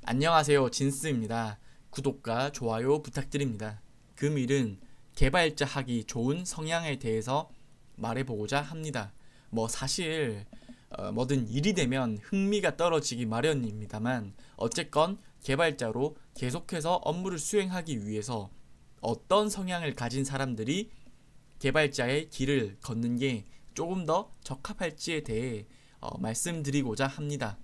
안녕하세요, 진스입니다. 구독과 좋아요 부탁드립니다. 금일은 개발자 하기 좋은 성향에 대해서 말해보고자 합니다. 사실 뭐든 일이 되면 흥미가 떨어지기 마련입니다만 어쨌건 개발자로 계속해서 업무를 수행하기 위해서 어떤 성향을 가진 사람들이 개발자의 길을 걷는 게 조금 더 적합할지에 대해 말씀드리고자 합니다.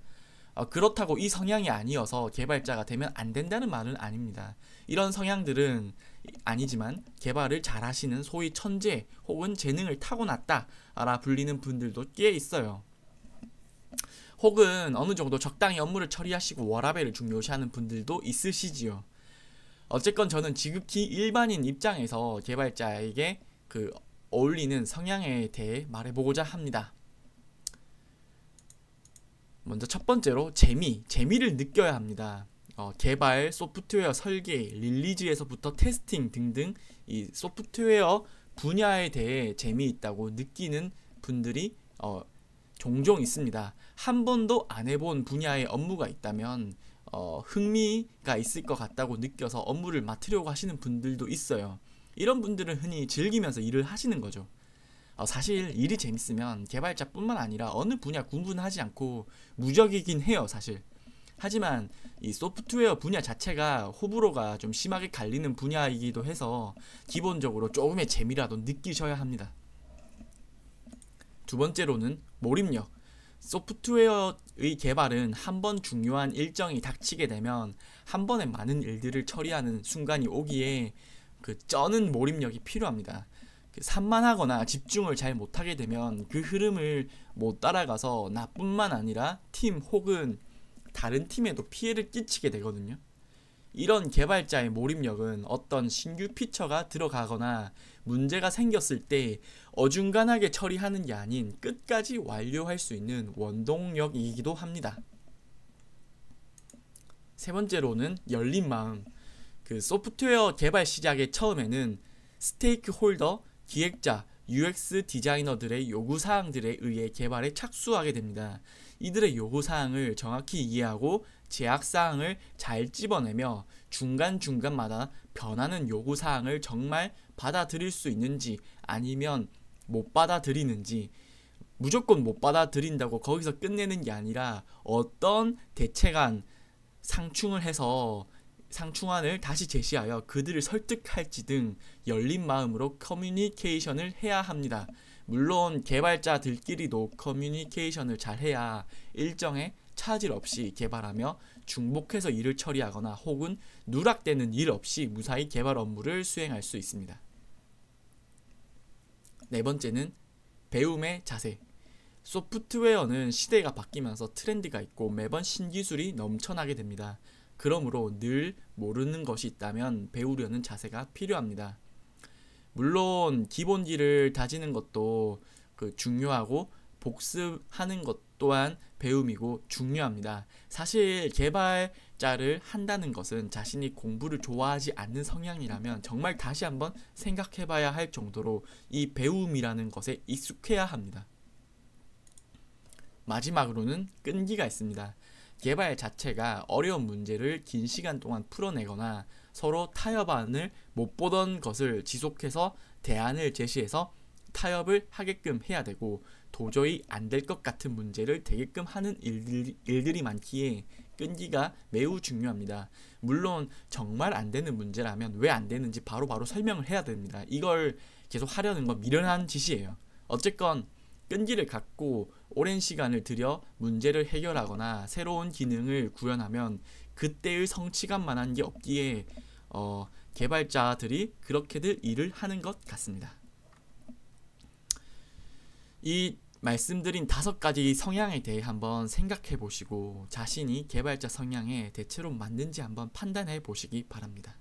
그렇다고 이 성향이 아니어서 개발자가 되면 안 된다는 말은 아닙니다. 이런 성향들은 아니지만 개발을 잘하시는 소위 천재 혹은 재능을 타고났다라 불리는 분들도 꽤 있어요. 혹은 어느 정도 적당히 업무를 처리하시고 워라밸을 중요시하는 분들도 있으시지요. 어쨌건 저는 지극히 일반인 입장에서 개발자에게 어울리는 성향에 대해 말해보고자 합니다. 먼저 첫 번째로 재미를 느껴야 합니다. 개발, 소프트웨어 설계, 릴리즈에서부터 테스팅 등등 이 소프트웨어 분야에 대해 재미있다고 느끼는 분들이 종종 있습니다. 한 번도 안 해본 분야의 업무가 있다면 흥미가 있을 것 같다고 느껴서 업무를 맡으려고 하시는 분들도 있어요. 이런 분들은 흔히 즐기면서 일을 하시는 거죠. 사실 일이 재밌으면 개발자뿐만 아니라 어느 분야 구분하지 않고 무적이긴 해요, 사실. 하지만 이 소프트웨어 분야 자체가 호불호가 좀 심하게 갈리는 분야이기도 해서 기본적으로 조금의 재미라도 느끼셔야 합니다. 두 번째로는 몰입력. 소프트웨어의 개발은 한 번 중요한 일정이 닥치게 되면 한 번에 많은 일들을 처리하는 순간이 오기에 쩌는 몰입력이 필요합니다. 산만하거나 집중을 잘 못하게 되면 그 흐름을 못 따라가서 나뿐만 아니라 팀 혹은 다른 팀에도 피해를 끼치게 되거든요. 이런 개발자의 몰입력은 어떤 신규 피처가 들어가거나 문제가 생겼을 때 어중간하게 처리하는 게 아닌 끝까지 완료할 수 있는 원동력이기도 합니다. 세 번째로는 열린 마음. 소프트웨어 개발 시작의 처음에는 스테이크홀더, 기획자, UX 디자이너들의 요구사항들에 의해 개발에 착수하게 됩니다. 이들의 요구사항을 정확히 이해하고 제약사항을 잘 집어내며 중간중간마다 변하는 요구사항을 정말 받아들일 수 있는지 아니면 못 받아들이는지, 무조건 못 받아들인다고 거기서 끝내는 게 아니라 어떤 대책안 상충을 해서 상충안을 다시 제시하여 그들을 설득할지 등 열린 마음으로 커뮤니케이션을 해야 합니다. 물론 개발자들끼리도 커뮤니케이션을 잘해야 일정에 차질 없이 개발하며 중복해서 일을 처리하거나 혹은 누락되는 일 없이 무사히 개발 업무를 수행할 수 있습니다. 네 번째는 배움의 자세. 소프트웨어는 시대가 바뀌면서 트렌드가 있고 매번 신기술이 넘쳐나게 됩니다. 그러므로 늘 모르는 것이 있다면 배우려는 자세가 필요합니다. 물론 기본기를 다지는 것도 중요하고 복습하는 것 또한 배움이고 중요합니다. 사실 개발자를 한다는 것은 자신이 공부를 좋아하지 않는 성향이라면 정말 다시 한번 생각해봐야 할 정도로 이 배움이라는 것에 익숙해야 합니다. 마지막으로는 끈기가 있습니다. 개발 자체가 어려운 문제를 긴 시간 동안 풀어내거나 서로 타협안을 못 보던 것을 지속해서 대안을 제시해서 타협을 하게끔 해야 되고 도저히 안 될 것 같은 문제를 되게끔 하는 일들이 많기에 끈기가 매우 중요합니다. 물론 정말 안 되는 문제라면 왜 안 되는지 바로바로 설명을 해야 됩니다. 이걸 계속 하려는 건 미련한 짓이에요. 어쨌건 끈기를 갖고 오랜 시간을 들여 문제를 해결하거나 새로운 기능을 구현하면 그때의 성취감만한 게 없기에 개발자들이 그렇게들 일을 하는 것 같습니다. 이 말씀드린 5가지 성향에 대해 한번 생각해 보시고 자신이 개발자 성향에 대체로 맞는지 한번 판단해 보시기 바랍니다.